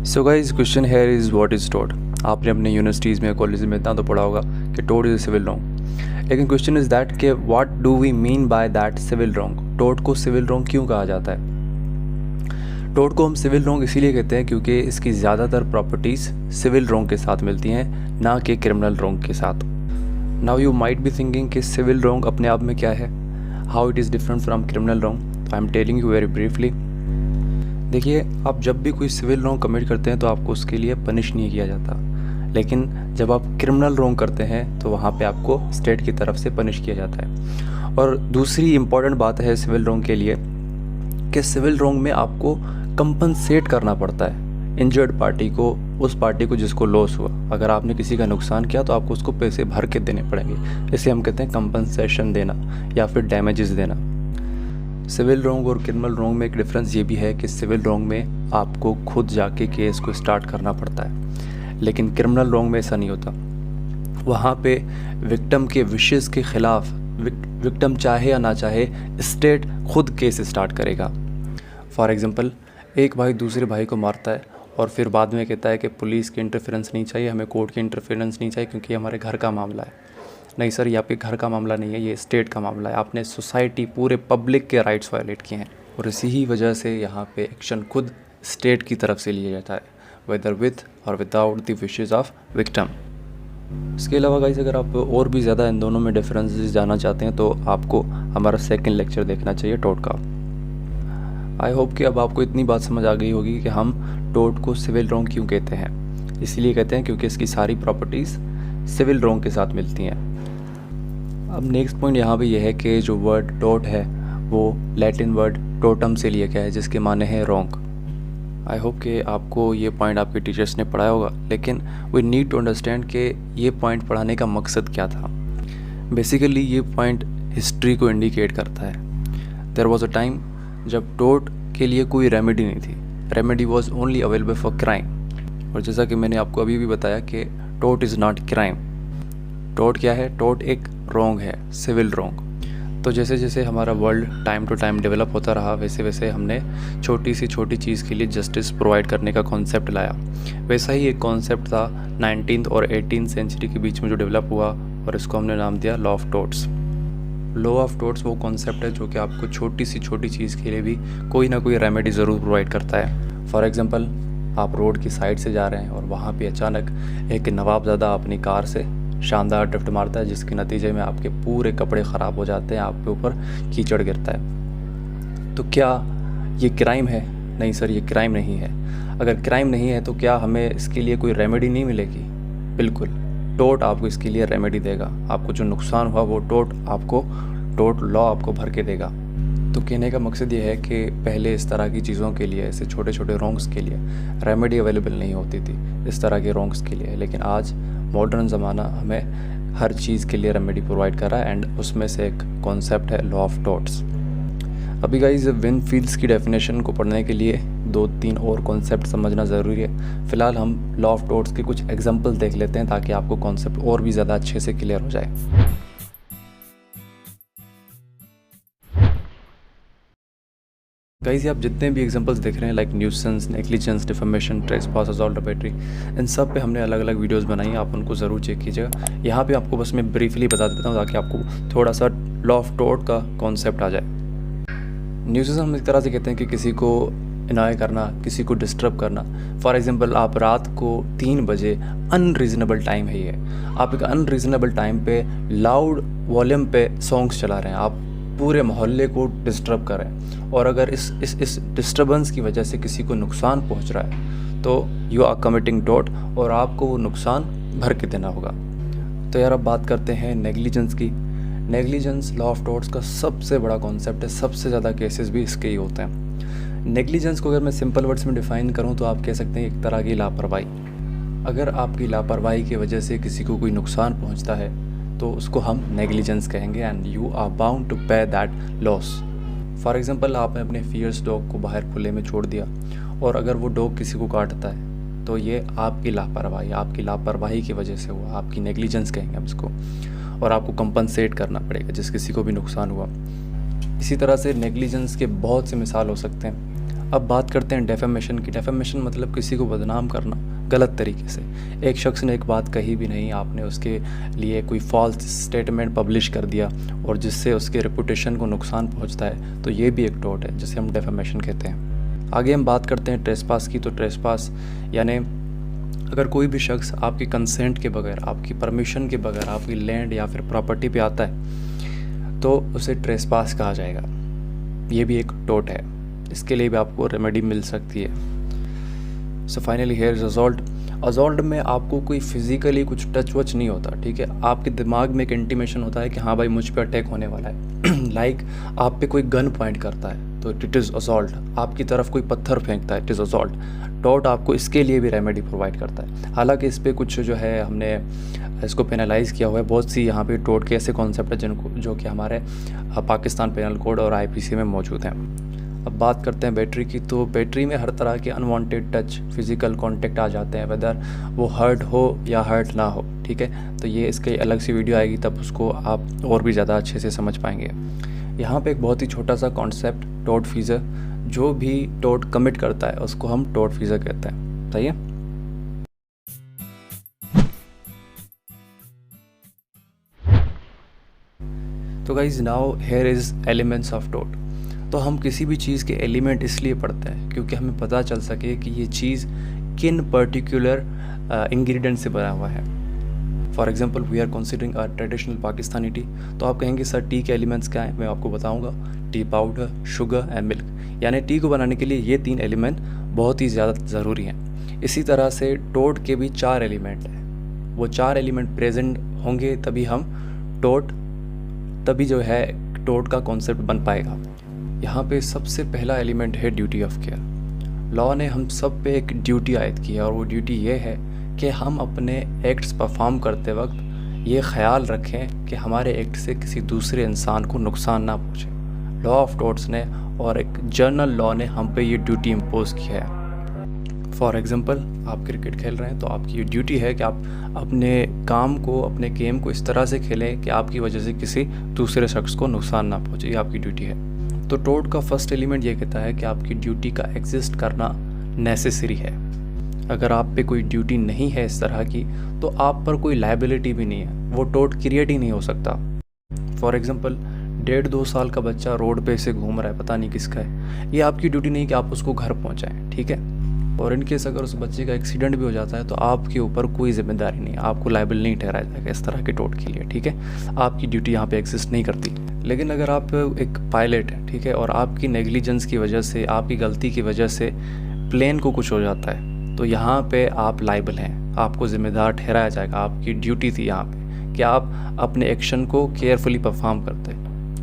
So guys question here is what is टोट। आपने अपने यूनिवर्सिटीज़ में कॉलेज में इतना तो पढ़ा होगा कि टोट इज़ सिविल रॉन्ग, लेकिन क्वेश्चन इज़ दैट कि what do we mean by that civil wrong. टोट को सिविल रॉन्ग क्यों कहा जाता है? टोट को हम सिविल रॉन्ग इसीलिए कहते हैं क्योंकि इसकी ज़्यादातर प्रॉपर्टीज़ सिविल रॉन्ग के साथ मिलती हैं, ना कि क्रिमिनल रॉन्ग के साथ। Now you might be thinking कि सिविल रॉन्ग अपने आप में क्या है, how it is different from criminal wrong. तो I am telling you very briefly. देखिए, आप जब भी कोई सिविल रॉन्ग कमिट करते हैं तो आपको उसके लिए पनिश नहीं किया जाता, लेकिन जब आप क्रिमिनल रॉन्ग करते हैं तो वहाँ पे आपको स्टेट की तरफ से पनिश किया जाता है। और दूसरी इम्पॉर्टेंट बात है सिविल रॉन्ग के लिए कि सिविल रॉन्ग में आपको कंपनसेट करना पड़ता है इंजर्ड पार्टी को, उस पार्टी को जिसको लॉस हुआ। अगर आपने किसी का नुकसान किया तो आपको उसको पैसे भर के देने पड़ेंगे। इसे हम कहते हैं कंपनसेशन देना या फिर डैमेजेस देना। सिविल रॉन्ग और क्रिमिनल रॉन्ग में एक डिफरेंस ये भी है कि सिविल रॉन्ग में आपको खुद जाके केस को स्टार्ट करना पड़ता है, लेकिन क्रिमिनल रॉन्ग में ऐसा नहीं होता। वहाँ पे विक्टिम के विशेस के ख़िलाफ़ विक्टिम चाहे या ना चाहे स्टेट खुद केस स्टार्ट करेगा। फॉर एग्ज़ाम्पल, एक भाई दूसरे भाई को मारता है और फिर बाद में कहता है कि पुलिस की इंटरफेरेंस नहीं चाहिए, हमें कोर्ट की इंटरफेरेंस नहीं चाहिए क्योंकि हमारे घर का मामला है। नहीं सर, ये आपके घर का मामला नहीं है, ये स्टेट का मामला है। आपने सोसाइटी, पूरे पब्लिक के राइट्स वायलेट किए हैं और इसी ही वजह से यहाँ पे एक्शन खुद स्टेट की तरफ से लिया जाता है, वेदर विथ और without the wishes of victim. इसके अलावा गाइस, अगर आप और भी ज़्यादा इन दोनों में डिफरेंसेस जानना चाहते हैं तो आपको हमारा सेकंड लेक्चर देखना चाहिए टोट का। आई होप कि अब आपको इतनी बात समझ आ गई होगी कि हम टोट को सिविल रॉन्ग क्यों कहते हैं। इसलिए कहते हैं क्योंकि इसकी सारी प्रॉपर्टीज़ सिविल रॉन्ग के साथ मिलती हैं। अब नेक्स्ट पॉइंट यहाँ पे यह है कि जो वर्ड टोट है वो लैटिन वर्ड टोटम से लिया गया है, जिसके माने हैं रॉन्ग। आई होप कि आपको ये पॉइंट आपके टीचर्स ने पढ़ाया होगा, लेकिन वी नीड टू अंडरस्टैंड कि ये पॉइंट पढ़ाने का मकसद क्या था। बेसिकली ये पॉइंट हिस्ट्री को इंडिकेट करता है। देयर वॉज अ टाइम जब टोट के लिए कोई रेमेडी नहीं थी। Remedy was only available for crime. और जैसा कि मैंने आपको अभी भी बताया कि टोट इज़ नॉट क्राइम। टोट क्या है? टोट एक रॉन्ग है, सिविल रॉन्ग। तो जैसे जैसे हमारा world time to time develop होता रहा, वैसे वैसे हमने छोटी सी छोटी चीज़ के लिए जस्टिस प्रोवाइड करने का कॉन्सेप्ट लाया। वैसा ही एक कॉन्सेप्ट था 19th और 18th सेंचुरी के बीच में जो डेवलप हुआ, और इसको हमने नाम दिया लॉ ऑफ टोट्स। लॉ ऑफ टोट्स वो कॉन्सेप्ट है जो कि आपको छोटी सी छोटी चीज़ के लिए भी कोई ना कोई रेमेडी ज़रूर प्रोवाइड करता है। फॉर एग्ज़ाम्पल, आप रोड की साइड से जा रहे हैं और वहाँ पे अचानक एक नवाबज़ादा अपनी कार से शानदार ड्रिफ्ट मारता है, जिसके नतीजे में आपके पूरे कपड़े ख़राब हो जाते हैं, आपके ऊपर कीचड़ गिरता है। तो क्या ये क्राइम है? नहीं सर, ये क्राइम नहीं है। अगर क्राइम नहीं है तो क्या हमें इसके लिए कोई रेमेडी नहीं मिलेगी? बिल्कुल, टोट आपको इसके लिए रेमेडी देगा। आपको जो नुकसान हुआ वो टोट लॉ आपको भर के देगा। तो कहने का मकसद ये है कि पहले इस तरह की चीज़ों के लिए, ऐसे छोटे छोटे रॉन्ग्स के लिए रेमेडी अवेलेबल नहीं होती थी, इस तरह के रॉन्ग्स के लिए। लेकिन आज मॉडर्न ज़माना हमें हर चीज़ के लिए रेमेडी प्रोवाइड कर रहा है, एंड उसमें से एक कॉन्सेप्ट है लॉ ऑफ टोट्स। अभी गाइस, विनफील्ड्स की डेफिनेशन को पढ़ने के लिए 2-3 और कॉन्सेप्ट समझना ज़रूरी है। फ़िलहाल हम लॉ ऑफ टोट्स के कुछ एग्जांपल देख लेते हैं ताकि आपको कॉन्सेप्ट और भी ज़्यादा अच्छे से क्लियर हो जाए। गाइस, आप जितने भी एग्जांपल्स देख रहे हैं, like nuisance, negligence, defamation, trespass, assault, battery, इन सब पे हमने अलग अलग वीडियोस बनाई हैं। आप उनको ज़रूर चेक कीजिएगा। यहाँ पे आपको बस मैं ब्रीफली बता देता हूँ ताकि आपको थोड़ा सा लॉ ऑफ टोट का कॉन्सेप्ट आ जाए। न्यूसेंस हम इस तरह से कहते हैं कि किसी को इनाय करना, किसी को डिस्टर्ब करना। फॉर एग्जांपल, आप रात को 3 बजे, अनरीज़नेबल टाइम है ये, आप एक अनरीज़नेबल टाइम पे लाउड वॉल्यूम पे सॉन्ग्स चला रहे हैं, आप पूरे मोहल्ले को डिस्टर्ब कर रहे हैं, और अगर इस डिस्टर्बेंस की वजह से किसी को नुकसान पहुंच रहा है तो यू आर कमिटिंग टोट, और आपको वो नुकसान भर के देना होगा। तो यार, अब बात करते हैं नेग्लिजेंस की। नेग्लिजेंस लॉ ऑफ टोट्स का सबसे बड़ा कॉन्सेप्ट है, सबसे ज़्यादा केसेस भी इसके ही होते हैं। नेग्लिजेंस को अगर मैं सिंपल वर्ड्स में डिफ़ाइन करूँ तो आप कह सकते हैं एक तरह की लापरवाही। अगर आपकी लापरवाही की वजह से किसी को कोई नुकसान पहुँचता है तो उसको हम नेग्लिजेंस कहेंगे, and you are bound to pay that loss. For example, आपने अपने फियर्स डॉग को बाहर खुले में छोड़ दिया और अगर वो डॉग किसी को काटता है तो ये आपकी लापरवाही की वजह से हुआ, आपकी नेग्लिजेंस कहेंगे हम इसको, और आपको कंपनसेट करना पड़ेगा जिस किसी को भी नुकसान हुआ। इसी तरह से नेग्लिजेंस के बहुत से मिसाल हो सकते हैं। अब बात करते हैं डेफेमेशन की। डेफेमेशन मतलब किसी को बदनाम करना गलत तरीके से। एक शख्स ने एक बात कही भी नहीं, आपने उसके लिए कोई फॉल्स स्टेटमेंट पब्लिश कर दिया और जिससे उसके रेपुटेशन को नुकसान पहुंचता है, तो ये भी एक टोर्ट है जिसे हम डेफेमेशन कहते हैं। आगे हम बात करते हैं ट्रेसपास की। तो ट्रेसपास यानी अगर कोई भी शख्स आपकी कंसेंट के बगैर, आपकी परमिशन के बगैर आपकी लैंड या फिर प्रॉपर्टी पे आता है तो उसे ट्रेसपास कहा जाएगा। ये भी एक टोर्ट है, इसके लिए भी आपको रेमेडी मिल सकती है। So finally here is assault. Assault में आपको कोई फिजिकली कुछ टच वच नहीं होता, ठीक है। आपके दिमाग में एक इंटीमेशन होता है कि हाँ भाई मुझ पे अटैक होने वाला है। लाइक आप पे कोई गन पॉइंट करता है तो इट इज़ असॉल्ट। आपकी तरफ कोई पत्थर फेंकता है, इट इज़ असॉल्ट। टोर्ट आपको इसके लिए भी रेमेडी प्रोवाइड करता है। हालांकि इस पर कुछ जो है हमने इसको पेनलाइज़ किया हुआ है। बहुत सी यहाँ पे टोर्ट के ऐसे कॉन्सेप्ट है जिनको जो कि हमारे पाकिस्तान पेनल कोड और IPC में मौजूद हैं। अब बात करते हैं बैटरी की। तो बैटरी में हर तरह के अनवांटेड टच, फिज़िकल कांटेक्ट आ जाते हैं, वेदर वो हर्ट हो या हर्ट ना हो, ठीक है। तो ये इसकी अलग सी वीडियो आएगी, तब उसको आप और भी ज़्यादा अच्छे से समझ पाएंगे। यहाँ पे एक बहुत ही छोटा सा कॉन्सेप्ट, टोर्ट फीजर। जो भी टोर्ट कमिट करता है उसको हम टोर्ट फीजर कहते हैं, सही है। तो guys now here is elements of tort. तो हम किसी भी चीज़ के एलिमेंट इसलिए पढ़ते हैं क्योंकि हमें पता चल सके कि ये चीज़ किन पर्टिकुलर इंग्रेडिएंट से बना हुआ है। For example we are considering a traditional Pakistani tea. तो आप कहेंगे सर टी के एलिमेंट्स क्या हैं, मैं आपको बताऊंगा। T powder, sugar and milk. यानी टी को बनाने के लिए ये 3 एलिमेंट बहुत ही ज़्यादा ज़रूरी हैं। इसी तरह से टोर्ट के भी 4 एलिमेंट हैं। वो 4 एलिमेंट प्रेजेंट होंगे तभी हम तभी जो है टोर्ट का कॉन्सेप्ट बन पाएगा। यहाँ पे सबसे पहला एलिमेंट है ड्यूटी ऑफ केयर। लॉ ने हम सब पे एक ड्यूटी आयद की है और वो ड्यूटी ये है कि हम अपने एक्ट्स परफॉर्म करते वक्त ये ख्याल रखें कि हमारे एक्ट से किसी दूसरे इंसान को नुकसान ना पहुँचे। लॉ ऑफ टोर्ट्स ने और एक जर्नल लॉ ने हम पे ये ड्यूटी इम्पोज किया है। फॉर एग्ज़ाम्पल आप क्रिकेट खेल रहे हैं तो आपकी ये ड्यूटी है कि आप अपने काम को, अपने गेम को इस तरह से खेलें कि आपकी वजह से किसी दूसरे शख्स को नुकसान ना पहुँचे। ये आपकी ड्यूटी है। तो टोर्ट का फर्स्ट एलिमेंट ये कहता है कि आपकी ड्यूटी का एग्जिस्ट करना नेसेसरी है। अगर आप पे कोई ड्यूटी नहीं है इस तरह की तो आप पर कोई लायबिलिटी भी नहीं है, वो टोर्ट क्रिएट ही नहीं हो सकता। फॉर एग्जांपल 1.5-2 साल का बच्चा रोड पे से घूम रहा है, पता नहीं किसका है, ये आपकी ड्यूटी नहीं कि आप उसको घर पहुंचाएं, ठीक है। और इन केस अगर उस बच्चे का एक्सीडेंट भी हो जाता है तो आपके ऊपर कोई जिम्मेदारी नहीं, आपको लायबल नहीं ठहराया जाएगा इस तरह के टोर्ट के लिए, ठीक है। आपकी ड्यूटी यहाँ पे एग्जिस्ट नहीं करती। लेकिन अगर आप एक पायलट हैं, ठीक है, और आपकी नेग्लिजेंस की वजह से, आपकी गलती की वजह से प्लेन को कुछ हो जाता है तो यहाँ पे आप लायबल हैं, आपको ज़िम्मेदार ठहराया जाएगा। आपकी ड्यूटी थी यहाँ पे कि आप अपने एक्शन को केयरफुली परफॉर्म करते,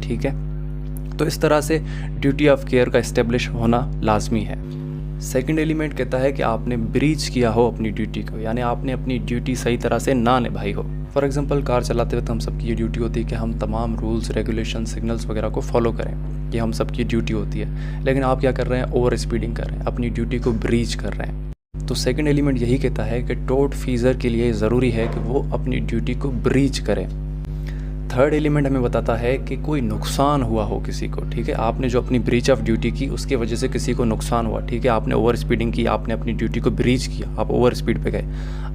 ठीक है। तो इस तरह से ड्यूटी ऑफ केयर का इस्टेब्लिश होना लाजमी है। सेकंड एलिमेंट कहता है कि आपने ब्रीच किया हो अपनी ड्यूटी को, यानी आपने अपनी ड्यूटी सही तरह से ना निभाई हो। फॉर एग्जांपल कार चलाते वक्त हम सबकी ये ड्यूटी होती है कि हम तमाम रूल्स, रेगुलेशन, सिग्नल्स वगैरह को फॉलो करें, ये हम सबकी ड्यूटी होती है। लेकिन आप क्या कर रहे हैं, ओवर स्पीडिंग कर रहे हैं, अपनी ड्यूटी को ब्रीच कर रहे हैं। तो सेकंड एलिमेंट यही कहता है कि टोर्ट फीजर के लिए ज़रूरी है कि वो अपनी ड्यूटी को ब्रीच करें। थर्ड एलिमेंट हमें बताता है कि कोई नुकसान हुआ हो किसी को, ठीक है। आपने जो अपनी ब्रीच ऑफ ड्यूटी की उसके वजह से किसी को नुकसान हुआ, ठीक है। आपने ओवर स्पीडिंग की, आपने अपनी ड्यूटी को ब्रीच किया, आप ओवर स्पीड पे गए।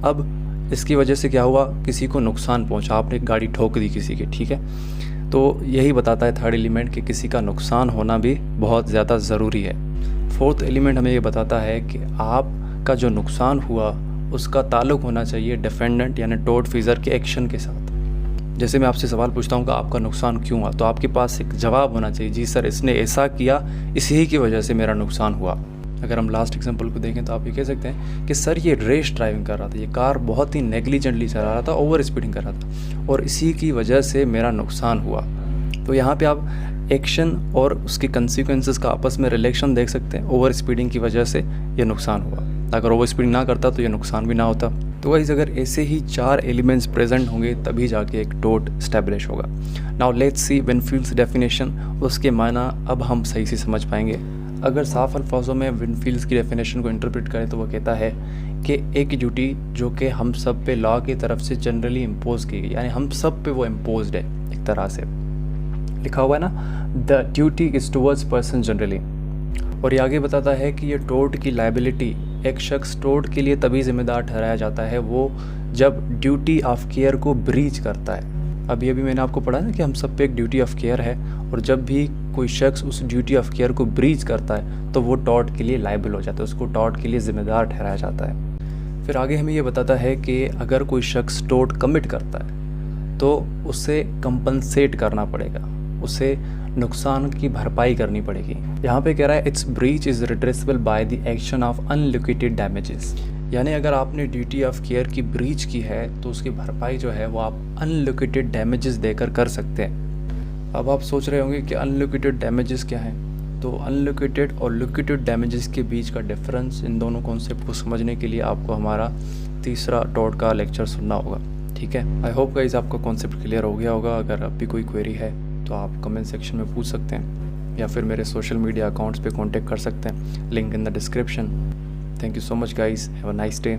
अब इसकी वजह से क्या हुआ, किसी को नुकसान पहुंचा, आपने गाड़ी ठोक दी किसी की, ठीक है। तो यही बताता है थर्ड एलिमेंट कि किसी का नुकसान होना भी बहुत ज़्यादा ज़रूरी है। फोर्थ एलिमेंट हमें ये बताता है कि आपका जो नुकसान हुआ उसका ताल्लुक़ होना चाहिए डिफेंडेंट यानी टोर्ट फीजर के एक्शन के साथ। जैसे मैं आपसे सवाल पूछता हूँ कि आपका नुकसान क्यों हुआ, तो आपके पास एक जवाब होना चाहिए, जी सर इसने ऐसा किया, इसी की वजह से मेरा नुकसान हुआ। अगर हम लास्ट एग्जांपल को देखें तो आप ये कह सकते हैं कि सर ये रेस ड्राइविंग कर रहा था, ये कार बहुत ही नेग्लिजेंटली चला रहा था, ओवर स्पीडिंग कर रहा था और इसी की वजह से मेरा नुकसान हुआ। तो यहाँ पे आप एक्शन और उसकी कंसिक्वेंसेस का आपस में रिलेशन देख सकते हैं। ओवर स्पीडिंग की वजह से ये नुकसान हुआ, अगर ओवर स्पीडिंग ना करता तो ये नुकसान भी ना होता। तो गाइस अगर ऐसे ही 4 एलिमेंट्स प्रेजेंट होंगे तभी जाके एक टोर्ट स्टैब्लिश होगा। नाउ लेट्स सी विनफील्ड्स डेफिनेशन, उसके मायना अब हम सही से समझ पाएंगे। अगर साफ अल्फाजों में विनफील्ड्स की डेफिनेशन को इंटरप्रेट करें तो वो कहता है कि एक ड्यूटी जो कि हम सब पे लॉ की तरफ से जनरली इम्पोज की गई, यानी हम सब पे वो इम्पोज्ड है, एक तरह से लिखा हुआ है ना, the duty is towards person generally. और ये आगे बताता है कि ये टोर्ट की लायबिलिटी, एक शख्स टोर्ट के लिए तभी जिम्मेदार ठहराया जाता है वो जब ड्यूटी ऑफ केयर को ब्रीच करता है। अभी मैंने आपको पढ़ा ना कि हम सब पे एक ड्यूटी ऑफ केयर है, और जब भी कोई शख्स उस ड्यूटी ऑफ केयर को ब्रीच करता है तो वो टॉर्ट के लिए लायबल हो जाता है, उसको टॉर्ट के लिए ज़िम्मेदार ठहराया जाता है। फिर आगे हमें ये बताता है कि अगर कोई शख्स टॉर्ट कमिट करता है तो उसे कंपनसेट करना पड़ेगा, उसे नुकसान की भरपाई करनी पड़ेगी। यहाँ पे कह रहा है it's breach is retraceable by the action of unlocated damages, यानी अगर आपने ड्यूटी ऑफ केयर की ब्रीच की है तो उसकी भरपाई जो है वो आप अनलोकेटेड डैमेजेस देकर कर सकते हैं। अब आप सोच रहे होंगे कि अनलोकेटेड डैमेजेस क्या हैं, तो अनलोकेटेड और लोकेटेड डैमेजेस के बीच का डिफरेंस, इन दोनों कॉन्सेप्ट को समझने के लिए आपको हमारा तीसरा टॉर्ट का लेक्चर सुनना होगा, ठीक है। आई होप गाइस आपका कॉन्सेप्ट क्लियर हो गया होगा। अगर अब भी कोई क्वेरी है तो आप कमेंट सेक्शन में पूछ सकते हैं या फिर मेरे सोशल मीडिया अकाउंट्स पे कांटेक्ट कर सकते हैं, link in the description. Thank you so much guys, have a nice day.